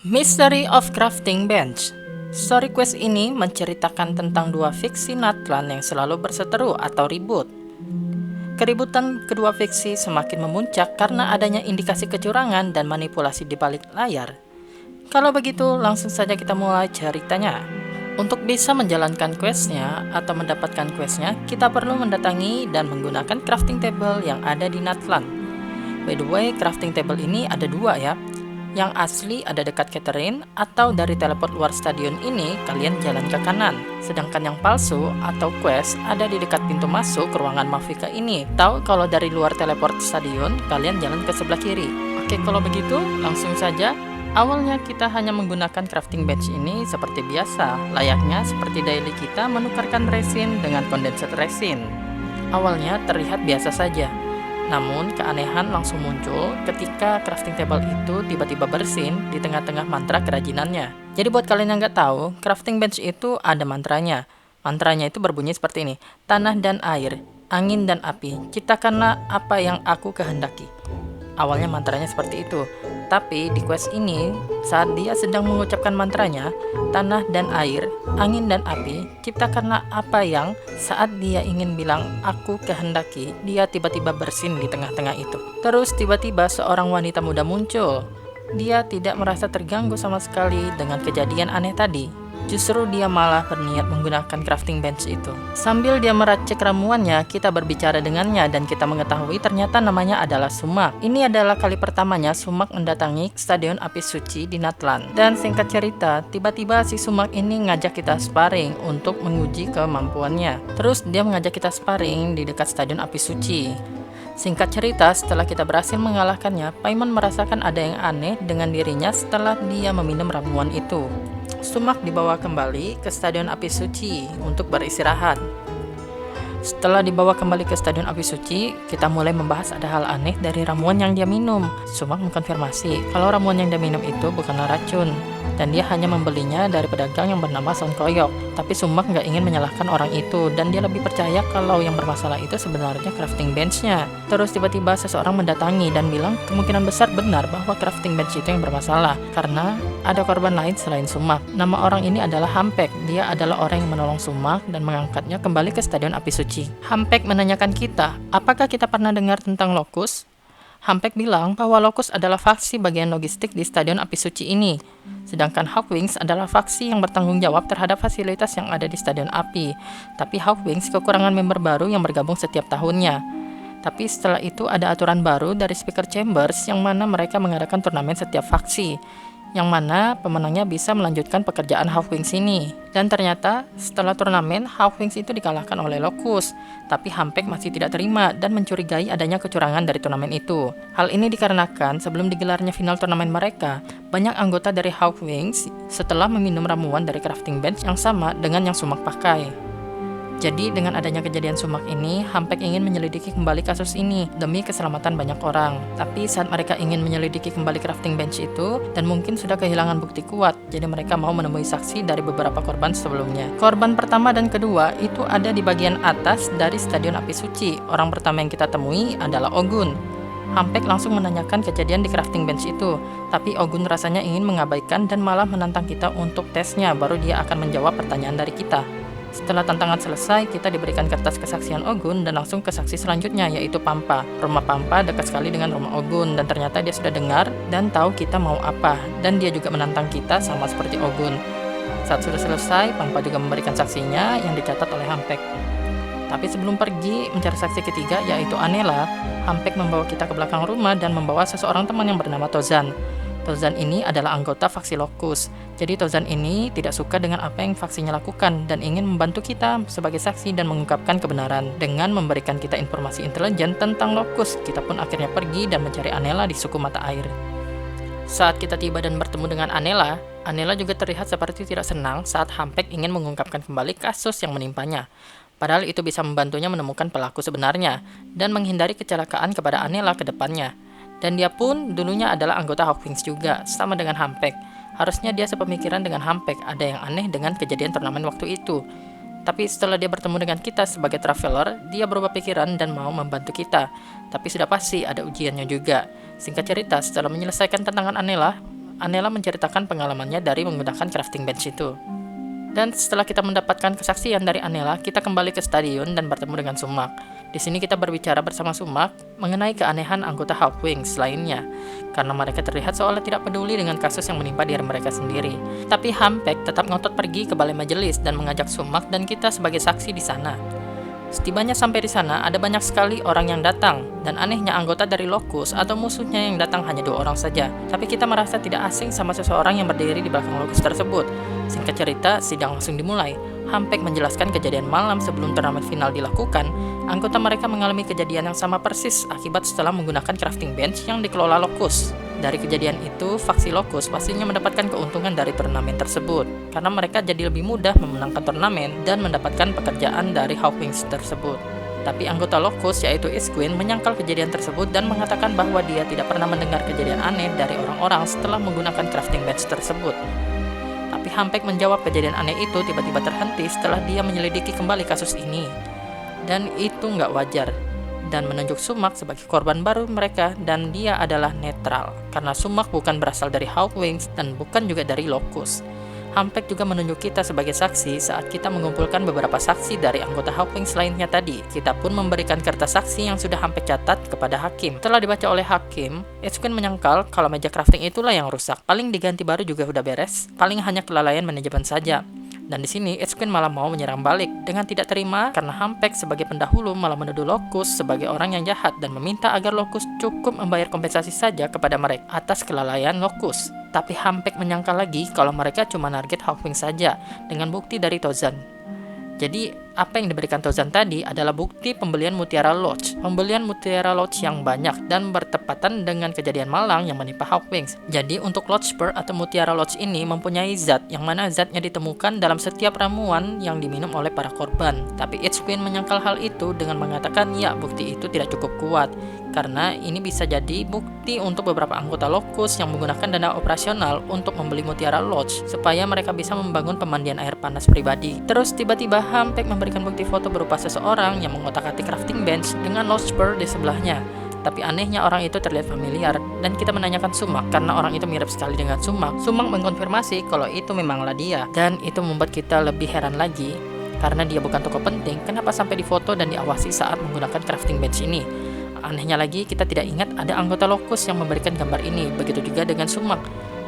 Mystery of Crafting Bench. Story quest ini menceritakan tentang dua fiksi Natlan yang selalu berseteru atau ribut. Keributan kedua fiksi semakin memuncak karena adanya indikasi kecurangan dan manipulasi di balik layar. Kalau begitu, langsung saja kita mulai ceritanya. Untuk bisa menjalankan questnya atau mendapatkan questnya, kita perlu mendatangi dan menggunakan crafting table yang ada di Natlan. By the way, crafting table ini ada dua ya. Yang asli ada dekat Catherine, atau dari teleport luar stadion ini kalian jalan ke kanan. Sedangkan yang palsu atau quest ada di dekat pintu masuk ke ruangan Mafika ini. Tahu kalau dari luar teleport stadion kalian jalan ke sebelah kiri. Oke, kalau begitu langsung saja. Awalnya kita hanya menggunakan crafting bench ini seperti biasa, layaknya seperti daily kita menukarkan resin dengan condensed resin. Awalnya terlihat biasa saja. Namun, keanehan langsung muncul ketika crafting table itu tiba-tiba bersin di tengah-tengah mantra kerajinannya. Jadi buat kalian yang nggak tahu, crafting bench itu ada mantranya. Mantranya itu berbunyi seperti ini. Tanah dan air, angin dan api, ciptakanlah apa yang aku kehendaki. Awalnya mantranya seperti itu. Tapi di quest ini, saat dia sedang mengucapkan mantranya, tanah dan air, angin dan api, ciptakanlah apa yang saat dia ingin bilang aku kehendaki, dia tiba-tiba bersin di tengah-tengah itu. Terus tiba-tiba seorang wanita muda muncul. Dia tidak merasa terganggu sama sekali dengan kejadian aneh tadi. Justru dia malah berniat menggunakan crafting bench itu. Sambil dia meracik ramuannya, kita berbicara dengannya dan kita mengetahui ternyata namanya adalah Sumak. Ini adalah kali pertamanya Sumak mendatangi Stadion Api Suci di Natlan. Dan singkat cerita, tiba-tiba si Sumak ini ngajak kita sparring untuk menguji kemampuannya. Terus dia mengajak kita sparring di dekat Stadion Api Suci. Singkat cerita, setelah kita berhasil mengalahkannya, Paimon merasakan ada yang aneh dengan dirinya setelah dia meminum ramuan itu. Sumak dibawa kembali ke Stadion Api Suci untuk beristirahat. Setelah dibawa kembali ke Stadion Api Suci, kita mulai membahas ada hal aneh dari ramuan yang dia minum. Sumak mengkonfirmasi kalau ramuan yang dia minum itu bukanlah racun, dan dia hanya membelinya dari pedagang yang bernama Son Koyok. Tapi Sumak nggak ingin menyalahkan orang itu, dan dia lebih percaya kalau yang bermasalah itu sebenarnya crafting bench-nya. Terus tiba-tiba seseorang mendatangi dan bilang kemungkinan besar benar bahwa crafting bench itu yang bermasalah, karena ada korban lain selain Sumak. Nama orang ini adalah Hampek. Dia adalah orang yang menolong Sumak dan mengangkatnya kembali ke Stadion Api Suci. Hampek menanyakan kita, apakah kita pernah dengar tentang Locus? Hampek bilang bahwa Locus adalah faksi bagian logistik di Stadion Api Suci ini. Sedangkan Hawkwings adalah faksi yang bertanggung jawab terhadap fasilitas yang ada di Stadion Api. Tapi Hawkwings kekurangan member baru yang bergabung setiap tahunnya. Tapi setelah itu ada aturan baru dari Speaker Chambers yang mana mereka mengadakan turnamen setiap faksi, yang mana pemenangnya bisa melanjutkan pekerjaan Hawkwings ini. Dan ternyata setelah turnamen, Hawkwings itu dikalahkan oleh Locus. Tapi Hampek masih tidak terima dan mencurigai adanya kecurangan dari turnamen itu. Hal ini dikarenakan sebelum digelarnya final turnamen mereka, banyak anggota dari Hawkwings setelah meminum ramuan dari crafting bench yang sama dengan yang Sumak pakai. Jadi dengan adanya kejadian Sumak ini, Hampek ingin menyelidiki kembali kasus ini demi keselamatan banyak orang. Tapi saat mereka ingin menyelidiki kembali crafting bench itu, dan mungkin sudah kehilangan bukti kuat, jadi mereka mau menemui saksi dari beberapa korban sebelumnya. Korban pertama dan kedua itu ada di bagian atas dari Stadion Api Suci. Orang pertama yang kita temui adalah Ogun. Hampek langsung menanyakan kejadian di crafting bench itu, tapi Ogun rasanya ingin mengabaikan dan malah menantang kita untuk tesnya, baru dia akan menjawab pertanyaan dari kita. Setelah tantangan selesai, kita diberikan kertas kesaksian Ogun dan langsung ke saksi selanjutnya, yaitu Pampa. Rumah Pampa dekat sekali dengan rumah Ogun, dan ternyata dia sudah dengar dan tahu kita mau apa, dan dia juga menantang kita sama seperti Ogun. Saat sudah selesai, Pampa juga memberikan saksinya yang dicatat oleh Hampek. Tapi sebelum pergi mencari saksi ketiga, yaitu Anela, Hampek membawa kita ke belakang rumah dan membawa seseorang teman yang bernama Tozan. Tozan ini adalah anggota faksi Locus. Jadi Tozan ini tidak suka dengan apa yang faksinya lakukan dan ingin membantu kita sebagai saksi dan mengungkapkan kebenaran dengan memberikan kita informasi intelijen tentang Locus. Kita pun akhirnya pergi dan mencari Anela di suku mata air. Saat kita tiba dan bertemu dengan Anela, Anela juga terlihat seperti tidak senang saat Hampek ingin mengungkapkan kembali kasus yang menimpanya. Padahal itu bisa membantunya menemukan pelaku sebenarnya dan menghindari kecelakaan kepada Anela ke depannya. Dan dia pun dulunya adalah anggota Hawkwings juga, sama dengan Hampek. Harusnya dia sepemikiran dengan Hampek, ada yang aneh dengan kejadian turnamen waktu itu. Tapi setelah dia bertemu dengan kita sebagai traveler, dia berubah pikiran dan mau membantu kita. Tapi sudah pasti ada ujiannya juga. Singkat cerita, setelah menyelesaikan tantangan Anela, Anela menceritakan pengalamannya dari menggunakan crafting bench itu. Dan setelah kita mendapatkan kesaksian dari Anela, kita kembali ke stadion dan bertemu dengan Sumak. Di sini kita berbicara bersama Sumak mengenai keanehan anggota Hawkwings lainnya, karena mereka terlihat seolah tidak peduli dengan kasus yang menimpa diri mereka sendiri. Tapi Hampek tetap ngotot pergi ke balai majelis dan mengajak Sumak dan kita sebagai saksi di sana. Setibanya sampai di sana, ada banyak sekali orang yang datang, dan anehnya anggota dari Locus atau musuhnya yang datang hanya 2 orang saja. Tapi kita merasa tidak asing sama seseorang yang berdiri di belakang Locus tersebut. Singkat cerita, sidang langsung dimulai. Hampek menjelaskan kejadian malam sebelum turnamen final dilakukan. Anggota mereka mengalami kejadian yang sama persis akibat setelah menggunakan crafting bench yang dikelola Locus. Dari kejadian itu, faksi Locus pastinya mendapatkan keuntungan dari turnamen tersebut, karena mereka jadi lebih mudah memenangkan turnamen dan mendapatkan pekerjaan dari Hawkwings tersebut. Tapi anggota Locus yaitu Isquin menyangkal kejadian tersebut dan mengatakan bahwa dia tidak pernah mendengar kejadian aneh dari orang-orang setelah menggunakan crafting bench tersebut. Tapi Hampek menjawab kejadian aneh itu tiba-tiba terhenti setelah dia menyelidiki kembali kasus ini. Dan itu nggak wajar. Dan menunjuk Sumak sebagai korban baru mereka, dan dia adalah netral karena Sumak bukan berasal dari Hawkwings dan bukan juga dari Locus. Hampek juga menunjuk kita sebagai saksi saat kita mengumpulkan beberapa saksi dari anggota Hawkwings lainnya tadi. Kita pun memberikan kertas saksi yang sudah Hampek catat kepada hakim. Setelah dibaca oleh hakim, Isquin menyangkal kalau meja crafting itulah yang rusak. Paling diganti baru juga udah beres. Paling hanya kelalaian manajemen saja. Dan di sini Isquin malah mau menyerang balik dengan tidak terima karena Hampek sebagai pendahulu malah menuduh Locus sebagai orang yang jahat dan meminta agar Locus cukup membayar kompensasi saja kepada mereka atas kelalaian Locus. Tapi Hampek menyangkal lagi kalau mereka cuma target Hawkwings saja dengan bukti dari Tozan. Jadi apa yang diberikan Tozan tadi adalah bukti pembelian Mutiara Lodge. Pembelian Mutiara Lodge yang banyak dan bertepatan dengan kejadian malang yang menimpa Hawkwings. Jadi untuk Lodge Pearl atau Mutiara Lodge ini mempunyai zat yang mana zatnya ditemukan dalam setiap ramuan yang diminum oleh para korban. Tapi Isquin menyangkal hal itu dengan mengatakan ya bukti itu tidak cukup kuat. Karena ini bisa jadi bukti untuk beberapa anggota Locus yang menggunakan dana operasional untuk membeli Mutiara Lodge supaya mereka bisa membangun pemandian air panas pribadi. Terus tiba-tiba Hampek memberikan bukti foto berupa seseorang yang mengotak-atik crafting bench dengan Lodge Pearl di sebelahnya. Tapi anehnya orang itu terlihat familiar dan kita menanyakan Sumak karena orang itu mirip sekali dengan Sumak. Sumak mengkonfirmasi kalau itu memanglah dia, dan itu membuat kita lebih heran lagi karena dia bukan tokoh penting. Kenapa sampai difoto dan diawasi saat menggunakan crafting bench ini? Anehnya lagi, kita tidak ingat ada anggota Locus yang memberikan gambar ini. Begitu juga dengan Sumak.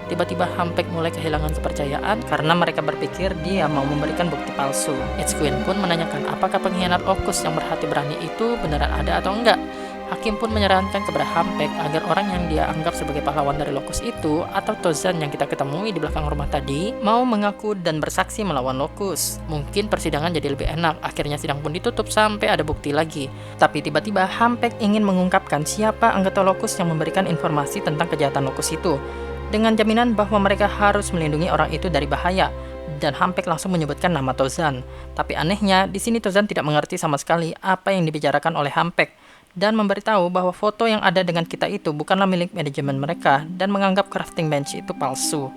Tiba-tiba Hampek mulai kehilangan kepercayaan karena mereka berpikir dia mau memberikan bukti palsu. Isquin pun menanyakan apakah pengkhianat Locus yang berhati berani itu beneran ada atau enggak. Hakim pun menyarankan kepada Hampek agar orang yang dia anggap sebagai pahlawan dari Locus itu atau Tozan yang kita ketemui di belakang rumah tadi mau mengaku dan bersaksi melawan Locus. Mungkin persidangan jadi lebih enak. Akhirnya sidang pun ditutup sampai ada bukti lagi. Tapi tiba-tiba Hampek ingin mengungkapkan siapa anggota Locus yang memberikan informasi tentang kejahatan Locus itu, dengan jaminan bahwa mereka harus melindungi orang itu dari bahaya. Dan Hampek langsung menyebutkan nama Tozan. Tapi anehnya, di sini Tozan tidak mengerti sama sekali apa yang dibicarakan oleh Hampek dan memberitahu bahwa foto yang ada dengan kita itu bukanlah milik manajemen mereka dan menganggap crafting bench itu palsu.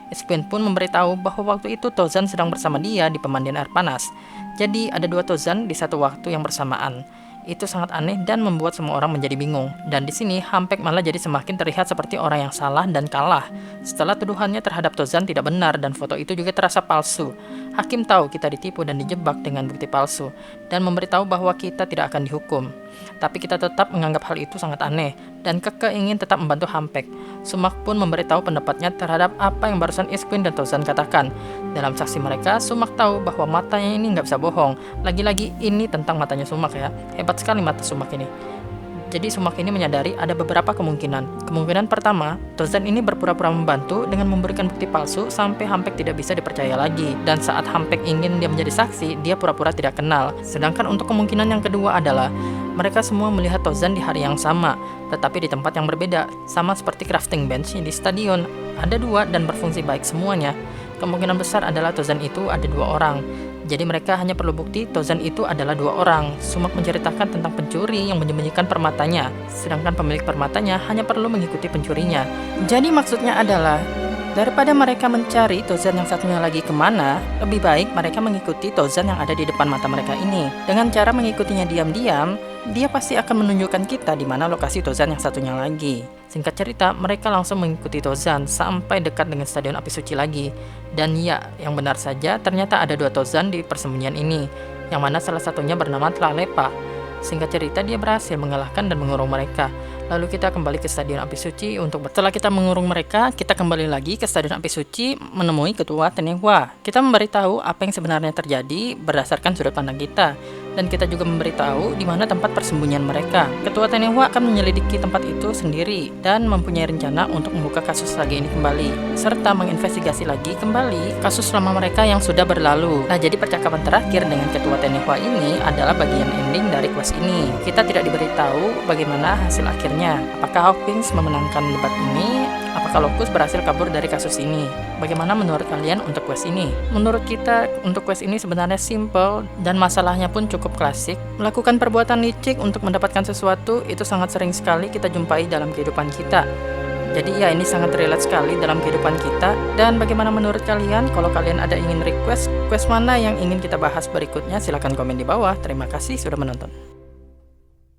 Isquin pun memberitahu bahwa waktu itu Tozan sedang bersama dia di pemandian air panas. Jadi ada 2 Tozan di satu waktu yang bersamaan. Itu sangat aneh dan membuat semua orang menjadi bingung. Dan di sini Hampek malah jadi semakin terlihat seperti orang yang salah dan kalah setelah tuduhannya terhadap Tozan tidak benar dan foto itu juga terasa palsu. Hakim tahu kita ditipu dan dijebak dengan bukti palsu dan memberitahu bahwa kita tidak akan dihukum. Tapi kita tetap menganggap hal itu sangat aneh dan kekeh ingin tetap membantu Hampek. Sumak pun memberitahu pendapatnya terhadap apa yang barusan Isquin dan Tozan katakan. Dalam saksi mereka, Sumak tahu bahwa matanya ini nggak bisa bohong. Lagi-lagi ini tentang matanya Sumak ya. Hebat sekali mata Sumak ini. Jadi Sumak ini menyadari ada beberapa kemungkinan. Kemungkinan pertama, Tozan ini berpura-pura membantu dengan memberikan bukti palsu sampai Hampek tidak bisa dipercaya lagi. Dan saat Hampek ingin dia menjadi saksi, dia pura-pura tidak kenal. Sedangkan untuk kemungkinan yang kedua adalah mereka semua melihat Tozan di hari yang sama, tetapi di tempat yang berbeda. Sama seperti crafting bench di stadion, ada 2 dan berfungsi baik semuanya. Kemungkinan besar adalah Tozan itu ada 2 orang. Jadi mereka hanya perlu bukti Tozan itu adalah 2 orang. Sumak menceritakan tentang pencuri yang menyembunyikan permatanya, sedangkan pemilik permatanya hanya perlu mengikuti pencurinya. Jadi maksudnya adalah, daripada mereka mencari Tozan yang satunya lagi kemana, lebih baik mereka mengikuti Tozan yang ada di depan mata mereka ini. Dengan cara mengikutinya diam-diam, dia pasti akan menunjukkan kita di mana lokasi Tozan yang satunya lagi. Singkat cerita, mereka langsung mengikuti Tozan sampai dekat dengan Stadion Api Suci lagi. Dan ya, yang benar saja, ternyata ada 2 Tozan di persembunyian ini, yang mana salah satunya bernama Tlalepa. Singkat cerita, dia berhasil mengalahkan dan mengurung mereka. Lalu kita kembali ke Stadion Api Suci setelah kita mengurung mereka, kita kembali lagi ke Stadion Api Suci menemui Ketua Tenehua. Kita memberitahu apa yang sebenarnya terjadi berdasarkan sudut pandang kita. Dan kita juga memberitahu di mana tempat persembunyian mereka. Ketua Tenehua akan menyelidiki tempat itu sendiri dan mempunyai rencana untuk membuka kasus lagi ini kembali, serta menginvestigasi lagi kembali kasus lama mereka yang sudah berlalu. Nah, jadi percakapan terakhir dengan Ketua Tenehua ini adalah bagian ending dari quest ini. Kita tidak diberitahu bagaimana hasil akhirnya. Apakah Hawkins memenangkan debat ini? Apakah Locus berhasil kabur dari kasus ini? Bagaimana menurut kalian untuk quest ini? Menurut kita, untuk quest ini sebenarnya simple dan masalahnya pun cukup klasik. Melakukan perbuatan licik untuk mendapatkan sesuatu itu sangat sering sekali kita jumpai dalam kehidupan kita. Jadi ya, ini sangat relate sekali dalam kehidupan kita. Dan bagaimana menurut kalian? Kalau kalian ada ingin request, quest mana yang ingin kita bahas berikutnya, silahkan komen di bawah. Terima kasih sudah menonton.